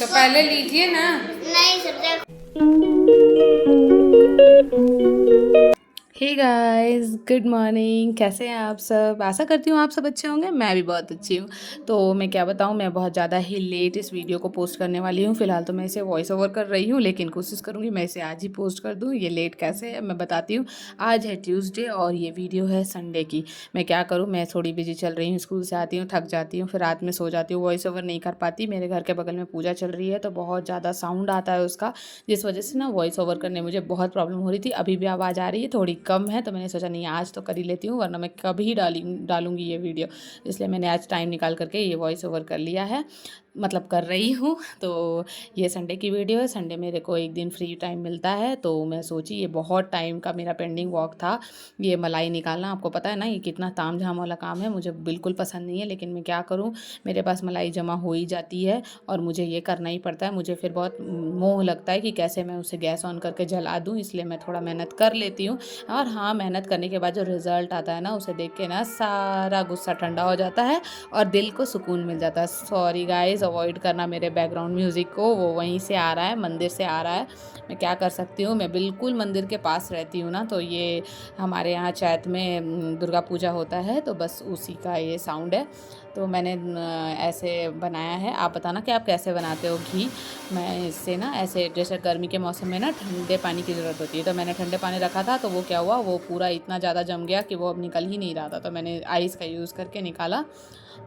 तो पहले लीजिए ना। नहीं सबसे हे गाइस, गुड मॉर्निंग। कैसे हैं आप सब? आशा करती हूँ आप सब अच्छे होंगे। मैं भी बहुत अच्छी हूँ। तो मैं क्या बताऊँ, मैं बहुत ज़्यादा ही लेट इस वीडियो को पोस्ट करने वाली हूँ। फ़िलहाल तो मैं इसे वॉइस ओवर कर रही हूँ, लेकिन कोशिश करूँगी मैं इसे आज ही पोस्ट कर दूँ। ये लेट कैसे है मैं बताती हूँ। आज है ट्यूसडे और ये वीडियो है संडे की। मैं क्या करूँ, मैं थोड़ी बिजी चल रही हूँ। स्कूल से आती हूँ, थक जाती हूँ, फिर रात में सो जाती हूँ, वॉइस ओवर नहीं कर पाती। मेरे घर के बगल में पूजा चल रही है तो बहुत ज़्यादा साउंड आता है उसका, जिस वजह से ना वॉइस ओवर करने मुझे बहुत प्रॉब्लम हो रही थी। अभी भी आवाज़ आ रही है, थोड़ी कम है, तो मैंने सोचा नहीं आज तो कर ही लेती हूँ, वरना मैं कभी डालूंगी ये वीडियो। इसलिए मैंने आज टाइम निकाल करके ये वॉइस ओवर कर लिया है, मतलब कर रही हूँ। तो ये संडे की वीडियो है। संडे मेरे को एक दिन फ्री टाइम मिलता है, तो मैं सोची ये बहुत टाइम का मेरा पेंडिंग वॉक था, ये मलाई निकालना। आपको पता है ना ये कितना ताम झाम वाला काम है, मुझे बिल्कुल पसंद नहीं है, लेकिन मैं क्या करूँ, मेरे पास मलाई जमा हो ही जाती है और मुझे ये करना ही पड़ता है। मुझे फिर बहुत मोह लगता है कि कैसे मैं उसे गैस ऑन करके जला दूँ, इसलिए मैं थोड़ा मेहनत कर लेती हूँ। और हाँ, मेहनत करने के बाद जो रिज़ल्ट आता है ना, उसे देख के ना सारा गुस्सा ठंडा हो जाता है और दिल को सुकून मिल जाता है। सॉरी गाइस, अवॉइड करना मेरे बैकग्राउंड म्यूज़िक को, वो वहीं से आ रहा है, मंदिर से आ रहा है। मैं क्या कर सकती हूँ, मैं बिल्कुल मंदिर के पास रहती हूँ ना, तो ये हमारे यहाँ चैत में दुर्गा पूजा होता है, तो बस उसी का ये साउंड है। तो मैंने ऐसे बनाया है। आप बताना कि आप कैसे बनाते हो घी। मैं इससे ना ऐसे, जैसे गर्मी के मौसम में ना ठंडे पानी की ज़रूरत होती है, तो मैंने ठंडे पानी रखा था, तो वो क्या हुआ, वो पूरा इतना ज़्यादा जम गया कि वो अब निकल ही नहीं रहा था। तो मैंने आइस का यूज़ करके निकाला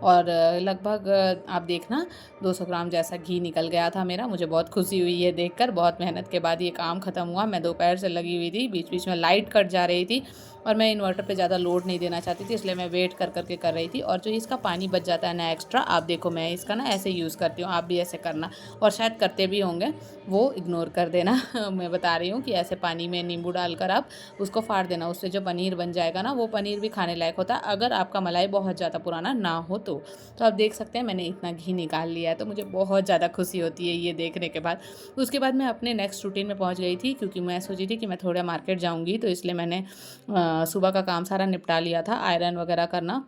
और लगभग आप देखना 200 ग्राम जैसा घी निकल गया था मेरा। मुझे बहुत खुशी हुई है देखकर। बहुत मेहनत के बाद ये काम ख़त्म हुआ। मैं दोपहर से लगी हुई थी, बीच बीच में लाइट कट जा रही थी और मैं इन्वर्टर पे ज़्यादा लोड नहीं देना चाहती थी, इसलिए मैं वेट कर करके कर रही थी। और जो इसका पानी बच जाता है ना एक्स्ट्रा, आप देखो मैं इसका ना ऐसे यूज़ करती हूँ, आप भी ऐसे करना, और शायद करते भी होंगे, वो इग्नोर कर देना। मैं बता रही हूँ कि ऐसे पानी में नींबू डालकर आप उसको फाड़ देना, उससे जो पनीर बन जाएगा ना, वो पनीर भी खाने लायक होता है, अगर आपका मलाई बहुत ज़्यादा पुराना ना हो तो। आप देख सकते हैं मैंने इतना घी निकाल लिया है, तो मुझे बहुत ज़्यादा खुशी होती है ये देखने के बाद। उसके बाद मैं अपने नेक्स्ट रूटीन में पहुँच गई थी, क्योंकि मैं सोची थी कि मैं थोड़ा मार्केट जाऊँगी, तो इसलिए मैंने सुबह का काम सारा निपटा लिया था, आयरन वगैरह करना,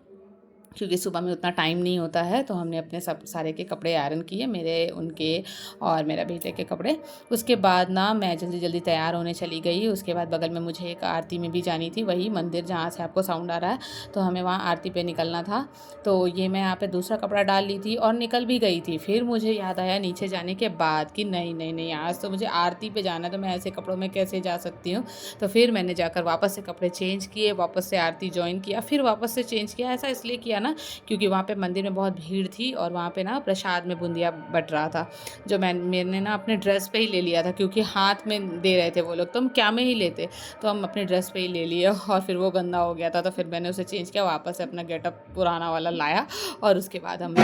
क्योंकि सुबह में उतना टाइम नहीं होता है। तो हमने अपने सब सारे के कपड़े आयरन किए, मेरे, उनके और मेरा बेटे के कपड़े। उसके बाद ना मैं जल्दी जल्दी तैयार होने चली गई। उसके बाद बगल में मुझे एक आरती में भी जानी थी, वही मंदिर जहाँ से आपको साउंड आ रहा है, तो हमें वहाँ आरती पे निकलना था। तो ये मैं यहाँ पे दूसरा कपड़ा डाल ली थी और निकल भी गई थी। फिर मुझे याद आया नीचे जाने के बाद कि नहीं नहीं नहीं, आज तो मुझे आरती पे जाना है, तो मैं ऐसे कपड़ों में कैसे जा सकती हूँ। तो फिर मैंने जाकर वापस से कपड़े चेंज किए, वापस से आरती ज्वाइन किया, फिर वापस से चेंज किया। ऐसा इसलिए किया ना क्योंकि वहाँ पे मंदिर में बहुत भीड़ थी और वहाँ पे ना प्रसाद में बूंदिया बट रहा था, जो मैंने ना अपने ड्रेस पे ही ले लिया था, क्योंकि हाथ में दे रहे थे वो लोग, तो हम क्या में ही लेते, तो हम अपने ड्रेस पे ही ले लिए और फिर वो गंदा हो गया था। तो फिर मैंने उसे चेंज किया, वापस से अपना गेटअप पुराना वाला लाया और उसके बाद हम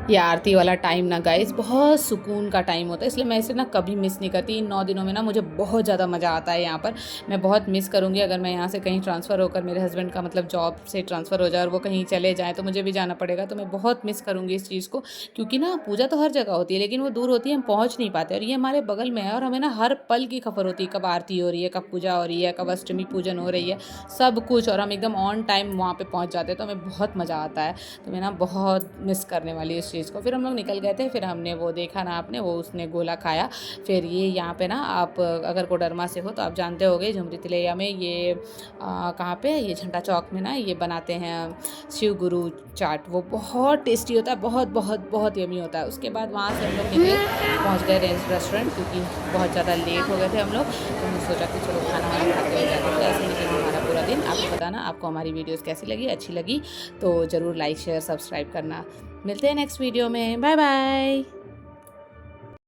ये आरती वाला टाइम ना गाइस बहुत सुकून का टाइम होता है, इसलिए मैं इसे ना कभी मिस नहीं करती। इन 9 दिनों में ना मुझे बहुत ज़्यादा मज़ा आता है यहाँ पर। मैं बहुत मिस करूँगी अगर मैं यहाँ से कहीं ट्रांसफ़र होकर, मेरे हस्बैंड का मतलब जॉब से ट्रांसफ़र हो जाए और वो कहीं चले जाएँ, तो मुझे भी जाना पड़ेगा। तो मैं बहुत मिस करूँगी इस चीज़ को, क्योंकि ना पूजा तो हर जगह होती है, लेकिन वो दूर होती है, हम पहुँच नहीं पाते, और ये हमारे बगल में है और हमें ना हर पल की खबर होती है, कब आरती हो रही है, कब पूजा हो रही है, कब अष्टमी पूजन हो रही है, सब कुछ, और हम एकदम ऑन टाइम वहाँ पर पहुँच जाते हैं, तो हमें बहुत मज़ा आता है। तो मैं ना बहुत मिस करने वाली इस चीज़ को। फिर हम लोग निकल गए थे, फिर हमने वो देखा ना आपने, वो उसने गोला खाया। फिर ये यहाँ पे ना आप अगर कोडरमा से हो तो आप जानते होंगे, झुमरी तिलैया में ये कहाँ पे, ये झंडा चौक में ना ये बनाते हैं शिव गुरु चाट, वो बहुत टेस्टी होता है, बहुत बहुत बहुत यमी होता है। उसके बाद वहाँ से हम लोग निकले, पहुँच गए रेस्टोरेंट, क्योंकि बहुत ज़्यादा लेट हो गए थे हम लोग, तो हमने सोचा कि चलो खाना वाना खाते हुए जाते। तो ऐसे निकला हमारा पूरा दिन। आपको बताना आपको हमारी वीडियोज़ कैसी लगी, अच्छी लगी तो ज़रूर लाइक शेयर सब्सक्राइब करना। मिलते हैं नेक्स्ट वीडियो में, बाय बाय।